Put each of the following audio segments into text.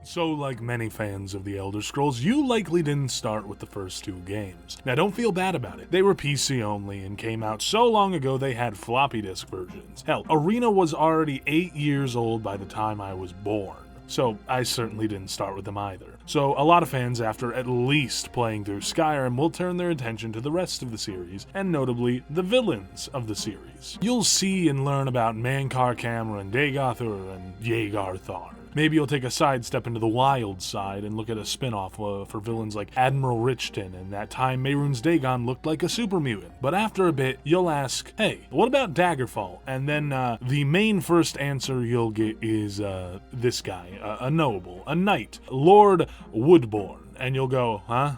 So, like many fans of the Elder Scrolls, you likely didn't start with the first 2 games. Now, don't feel bad about it. They were PC only and came out so long ago they had floppy disk versions. Hell, Arena was already 8 years old by the time I was born. So I certainly didn't start with them either. So a lot of fans, after at least playing through Skyrim, will turn their attention to the rest of the series, and notably the villains of the series. You'll see and learn about Mankar Cameron, Dagothur, and Yeagarthar. Maybe you'll take a sidestep into the wild side and look at a spin-off for villains like Admiral Richton and that time Mehrunes Dagon looked like a super mutant. But after a bit, you'll ask, hey, what about Daggerfall? And then the main first answer you'll get is this guy, a noble, a knight, Lord Woodborne. And you'll go, huh?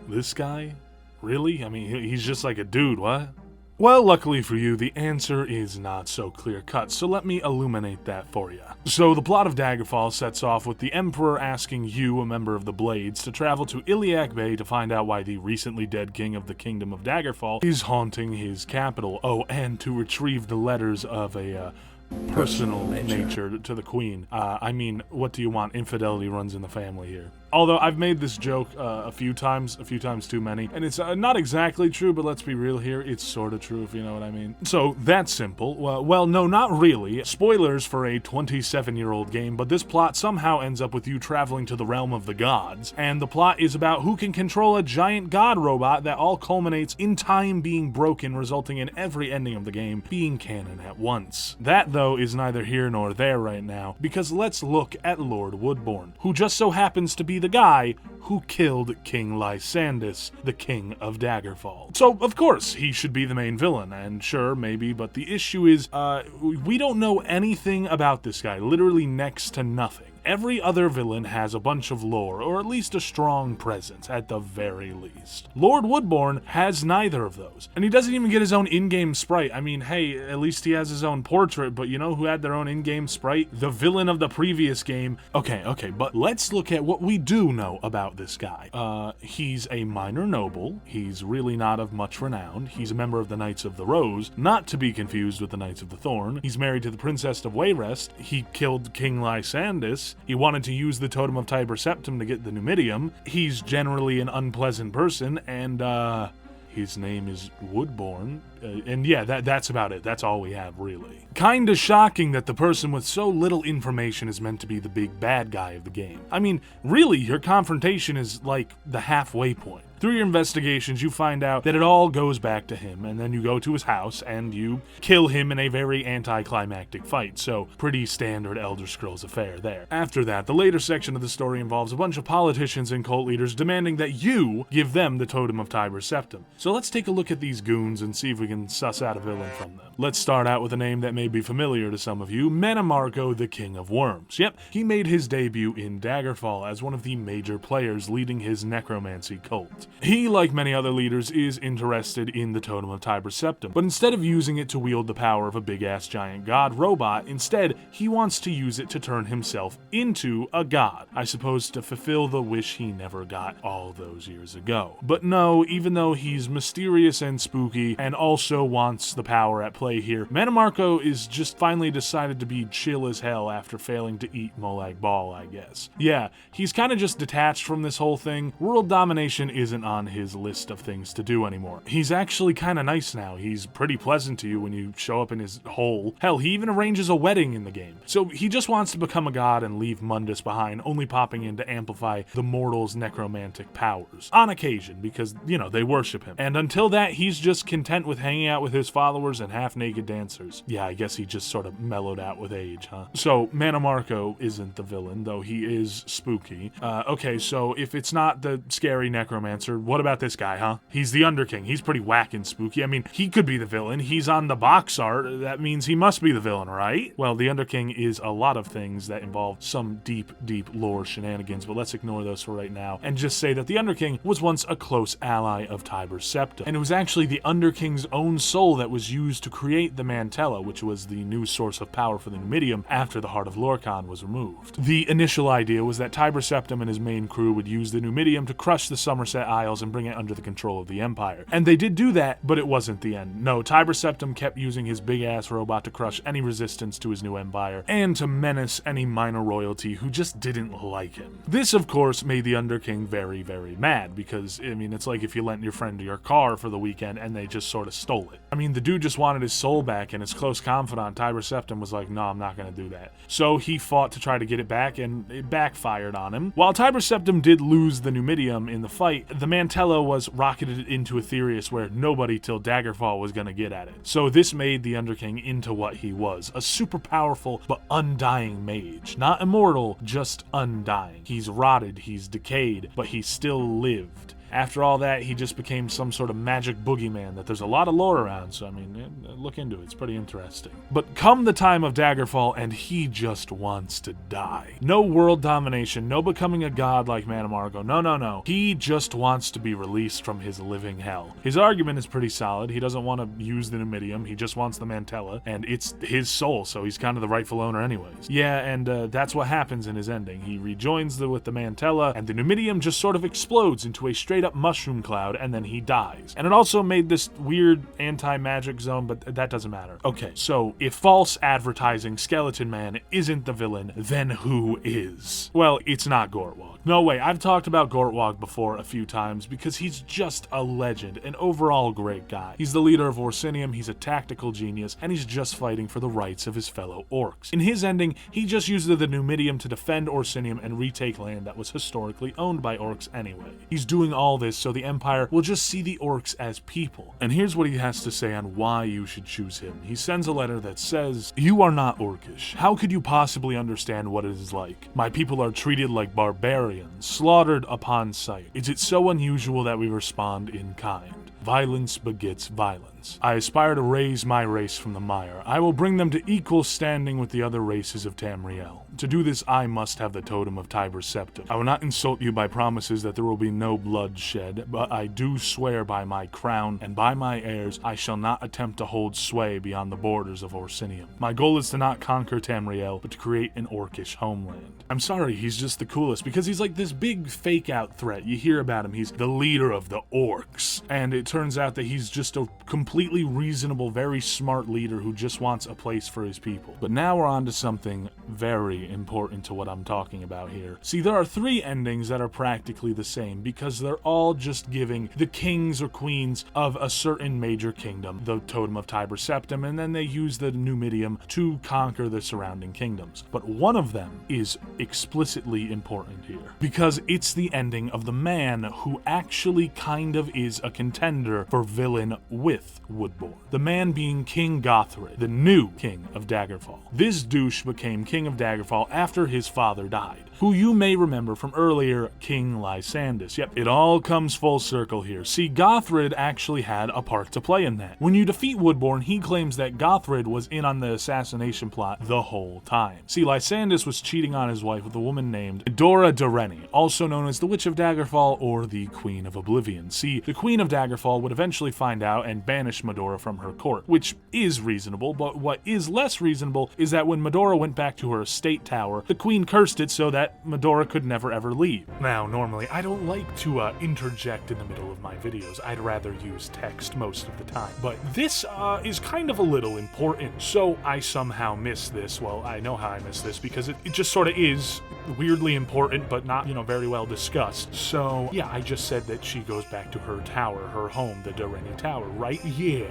This guy? Really? I mean, he's just like a dude, what? Well, luckily for you, the answer is not so clear-cut, so let me illuminate that for you. So the plot of Daggerfall sets off with the Emperor asking you, a member of the Blades, to travel to Iliac Bay to find out why the recently dead king of the Kingdom of Daggerfall is haunting his capital. Oh, and to retrieve the letters of a personal nature to the Queen. I mean, what do you want? Infidelity runs in the family here. Although I've made this joke a few times too many, and it's not exactly true, but let's be real here, it's sort of true if you know what I mean. So that's simple. Well, no, not really. Spoilers for a 27-year-old game, but this plot somehow ends up with you traveling to the realm of the gods, and the plot is about who can control a giant god robot that all culminates in time being broken, resulting in every ending of the game being canon at once. That, though, is neither here nor there right now, because let's look at Lord Woodborne, who just so happens to be the guy who killed King Lysandus, the king of Daggerfall. So, of course, he should be the main villain, and sure, maybe, but the issue is, we don't know anything about this guy, literally next to nothing. Every other villain has a bunch of lore, or at least a strong presence, at the very least. Lord Woodborne has neither of those, and he doesn't even get his own in-game sprite. I mean, hey, at least he has his own portrait, but you know who had their own in-game sprite? The villain of the previous game. Okay, but let's look at what we do know about this guy. He's a minor noble, he's really not of much renown, he's a member of the Knights of the Rose, not to be confused with the Knights of the Thorn, he's married to the Princess of Wayrest, he killed King Lysandus, he wanted to use the Totem of Tiber Septim to get the Numidium, he's generally an unpleasant person, and his name is Woodborne. And yeah, that's about it. That's all we have, really. Kinda shocking that the person with so little information is meant to be the big bad guy of the game. I mean, really, your confrontation is like the halfway point. Through your investigations, you find out that it all goes back to him, and then you go to his house, and you kill him in a very anticlimactic fight, so pretty standard Elder Scrolls affair there. After that, the later section of the story involves a bunch of politicians and cult leaders demanding that you give them the Totem of Tiber Septim. So let's take a look at these goons and see if we can suss out a villain from them. Let's start out with a name that may be familiar to some of you, Mannimarco, the King of Worms. Yep, he made his debut in Daggerfall as one of the major players leading his necromancy cult. He, like many other leaders, is interested in the Totem of Tiber Septim, but instead of using it to wield the power of a big-ass giant god robot, instead, he wants to use it to turn himself into a god. I suppose to fulfill the wish he never got all those years ago. But no, even though he's mysterious and spooky, and also wants the power at play here, Mannimarco is just finally decided to be chill as hell after failing to eat Molag Bal, I guess. Yeah, he's kinda just detached from this whole thing. World domination isn't on his list of things to do anymore. He's actually kinda nice now. He's pretty pleasant to you when you show up in his hole. Hell, he even arranges a wedding in the game. So he just wants to become a god and leave Mundus behind, only popping in to amplify the mortals' necromantic powers. On occasion, because, you know, they worship him. And until that, he's just content with hanging out with his followers and half-naked dancers. Yeah, I guess he just sort of mellowed out with age, huh? So, Mannimarco isn't the villain, though he is spooky. Okay, so if it's not the scary necromancer, what about this guy, huh? He's the Underking. He's pretty whack and spooky. I mean, he could be the villain. He's on the box art. That means he must be the villain, right? Well, the Underking is a lot of things that involve some deep lore shenanigans, but let's ignore those for right now and just say that the Underking was once a close ally of Tiber Septim, and it was actually the Underking's own soul that was used to create the Mantella, which was the new source of power for the Numidium after the Heart of Lorkhan was removed. The initial idea was that Tiber Septim and his main crew would use the Numidium to crush the Somerset Isles and bring it under the control of the Empire. And they did do that, but it wasn't the end. No, Tiber Septim kept using his big-ass robot to crush any resistance to his new empire, and to menace any minor royalty who just didn't like him. This, of course, made the Underking very, very mad, because, I mean, it's like if you lent your friend your car for the weekend and they just sort of stole it. I mean, the dude just wanted his soul back, and his close confidant, Tiber Septim, was like, no, I'm not gonna do that. So he fought to try to get it back, and it backfired on him. While Tiber Septim did lose the Numidium in the fight, the Mantella was rocketed into Aetherius, where nobody till Daggerfall was gonna get at it. So this made the Underking into what he was, a super powerful but undying mage. Not immortal, just undying. He's rotted, he's decayed, but he still lived. After all that, he just became some sort of magic boogeyman that there's a lot of lore around, so I mean, look into it, it's pretty interesting. But come the time of Daggerfall, and he just wants to die. No world domination, no becoming a god like Mannimarco, no. He just wants to be released from his living hell. His argument is pretty solid. He doesn't want to use the Numidium, he just wants the Mantella, and it's his soul, so he's kind of the rightful owner anyways. Yeah, and that's what happens in his ending. He rejoins with the Mantella, and the Numidium just sort of explodes into a straight up mushroom cloud, and then he dies. And it also made this weird anti-magic zone, but that doesn't matter. Okay, so if false advertising Skeleton Man isn't the villain, then who is? Well, it's not Gortwog. No way, I've talked about Gortwog before a few times because he's just a legend, an overall great guy. He's the leader of Orsinium, he's a tactical genius, and he's just fighting for the rights of his fellow orcs. In his ending, he just used the Numidium to defend Orsinium and retake land that was historically owned by orcs anyway. He's doing all this so the Empire will just see the orcs as people. And here's what he has to say on why you should choose him. He sends a letter that says, "You are not orcish. How could you possibly understand what it is like? My people are treated like barbarians, slaughtered upon sight. Is it so unusual that we respond in kind? Violence begets violence. I aspire to raise my race from the mire. I will bring them to equal standing with the other races of Tamriel. To do this, I must have the totem of Tiber Septim. I will not insult you by promises that there will be no blood shed, but I do swear by my crown and by my heirs, I shall not attempt to hold sway beyond the borders of Orsinium. My goal is to not conquer Tamriel, but to create an orcish homeland." I'm sorry, he's just the coolest, because he's like this big fake-out threat. You hear about him, he's the leader of the orcs, and it turns out that he's just a completely reasonable, very smart leader who just wants a place for his people. But now we're on to something very important to what I'm talking about here. See, there are 3 endings that are practically the same because they're all just giving the kings or queens of a certain major kingdom the totem of Tiber Septim, and then they use the Numidium to conquer the surrounding kingdoms. But one of them is explicitly important here because it's the ending of the man who actually kind of is a contender for villain with Woodborne. The man being King Gothryd, the new king of Daggerfall. This douche became king of Daggerfall after his father died, who you may remember from earlier, King Lysandus. Yep, it all comes full circle here. See, Gothryd actually had a part to play in that. When you defeat Woodborne, he claims that Gothryd was in on the assassination plot the whole time. See, Lysandus was cheating on his wife with a woman named Medora Dureni, also known as the Witch of Daggerfall or the Queen of Oblivion. See, the Queen of Daggerfall would eventually find out and banish Medora from her court, which is reasonable, but what is less reasonable is that when Medora went back to her estate tower, the Queen cursed it so that Medora could never ever leave. Now, normally, I don't like to interject in the middle of my videos. I'd rather use text most of the time. But this is kind of a little important, so I somehow missed this. Well, I know how I missed this because it just sort of is weirdly important, but not, very well discussed. So, yeah, I just said that she goes back to her tower, her home, the Dureni Tower, right? Yeah.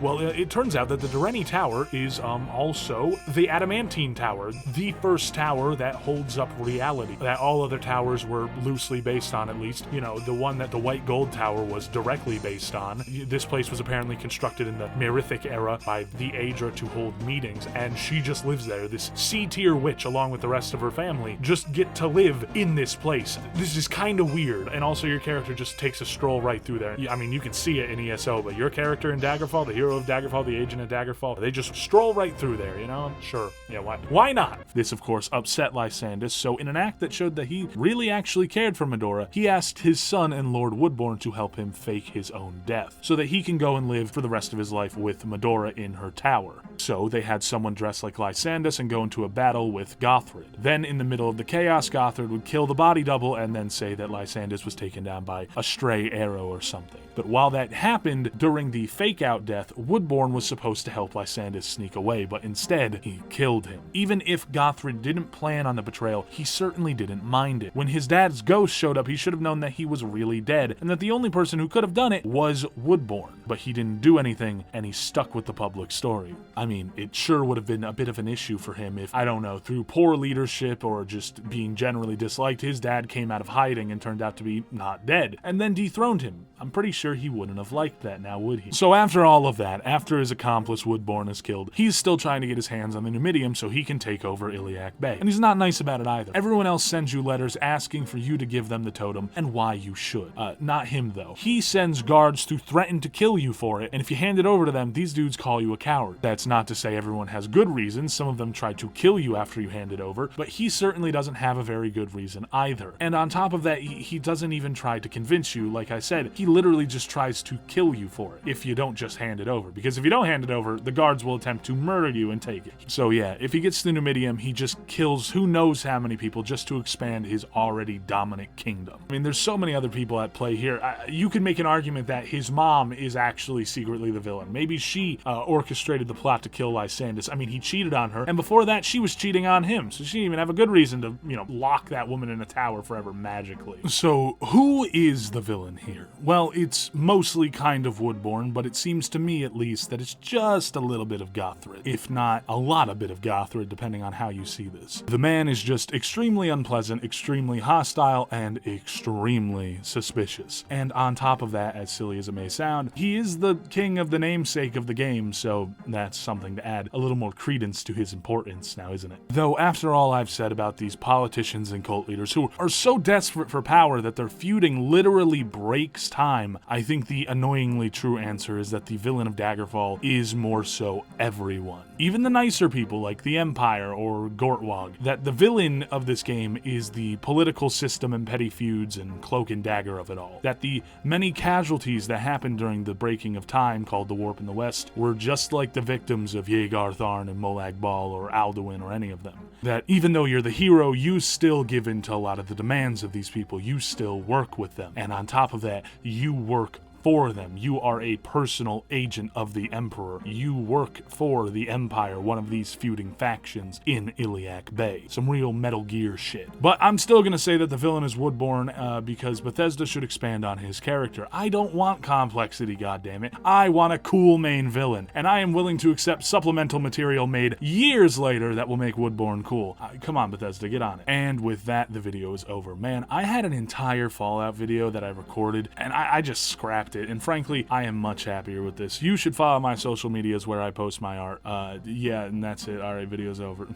Well, it turns out that the Dureni Tower is also the Adamantine Tower, the first tower that holds up reality, that all other towers were loosely based on, at least. The one that the White Gold Tower was directly based on. This place was apparently constructed in the Merithic era by the Aedra to hold meetings, and she just lives there. This C-tier witch, along with the rest of her family, just get to live in this place. This is kind of weird, and also your character just takes a stroll right through there. I mean, you can see it in ESO, but your character in Daggerfall, the hero hero of Daggerfall, the agent of Daggerfall. They just stroll right through there, you know? Sure, yeah, why not? This, of course, upset Lysandus, so in an act that showed that he really actually cared for Medora, he asked his son and Lord Woodborne to help him fake his own death, so that he can go and live for the rest of his life with Medora in her tower. So they had someone dress like Lysandus and go into a battle with Gothryd. Then in the middle of the chaos, Gothryd would kill the body double and then say that Lysandus was taken down by a stray arrow or something. But while that happened, during the fake-out death, Woodborne was supposed to help Lysandus sneak away, but instead, he killed him. Even if Gothryd didn't plan on the betrayal, he certainly didn't mind it. When his dad's ghost showed up, he should have known that he was really dead, and that the only person who could have done it was Woodborne. But he didn't do anything, and he stuck with the public story. I mean, it sure would have been a bit of an issue for him if, I don't know, through poor leadership or just being generally disliked, his dad came out of hiding and turned out to be not dead, and then dethroned him. I'm pretty sure he wouldn't have liked that now, would he? So after all of that, after his accomplice Woodborne is killed, he's still trying to get his hands on the Numidium so he can take over Iliac Bay. And he's not nice about it either. Everyone else sends you letters asking for you to give them the totem, and why you should. Not him though. He sends guards to threaten to kill you for it, and if you hand it over to them, these dudes call you a coward. That's not to say everyone has good reasons. Some of them try to kill you after you hand it over, but he certainly doesn't have a very good reason either. And on top of that, he doesn't even try to convince you. Like I said, he literally just tries to kill you for it if you don't just hand it over. Because if you don't hand it over, the guards will attempt to murder you and take it. So yeah, if he gets the Numidium, he just kills who knows how many people just to expand his already dominant kingdom. I mean, there's so many other people at play here. You could make an argument that his mom is actually secretly the villain. Maybe she orchestrated the plot to kill Lysandus. I mean, he cheated on her, and before that, she was cheating on him. So she didn't even have a good reason to, you know, lock that woman in a tower forever magically. So who is the villain here? Well, it's mostly kind of Woodborne, but it seems to me at least that it's just a little bit of Gothryd, if not a lot of bit of Gothryd, depending on how you see this. The man is just extremely unpleasant, extremely hostile, and extremely suspicious. And on top of that, as silly as it may sound, he is the king of the namesake of the game, so that's something to add a little more credence to his importance now, isn't it? Though after all I've said about these politicians and cult leaders who are so desperate for power that their feuding literally breaks time, I think the annoyingly true answer is that the villain of Daggerfall is more so everyone. Even the nicer people like the Empire or Gortwog. That the villain of this game is the political system and petty feuds and cloak and dagger of it all. That the many casualties that happened during the breaking of time called the Warp in the West were just like the victims of Yeagartharn and Molag Bal or Alduin or any of them. That even though you're the hero, you still give in to a lot of the demands of these people. You still work with them. And on top of that, you work for them. You are a personal agent of the Emperor. You work for the Empire, one of these feuding factions in Iliac Bay. Some real Metal Gear shit. But I'm still gonna say that the villain is Woodborne because Bethesda should expand on his character. I don't want complexity, goddammit. I want a cool main villain, and I am willing to accept supplemental material made years later that will make Woodborne cool. Come on, Bethesda, get on it. And with that, the video is over. Man, I had an entire Fallout video that I recorded, and I just scrapped it, and frankly, I am much happier with this. You should follow my social medias where I post my art. Yeah, and that's it. Alright, video's over.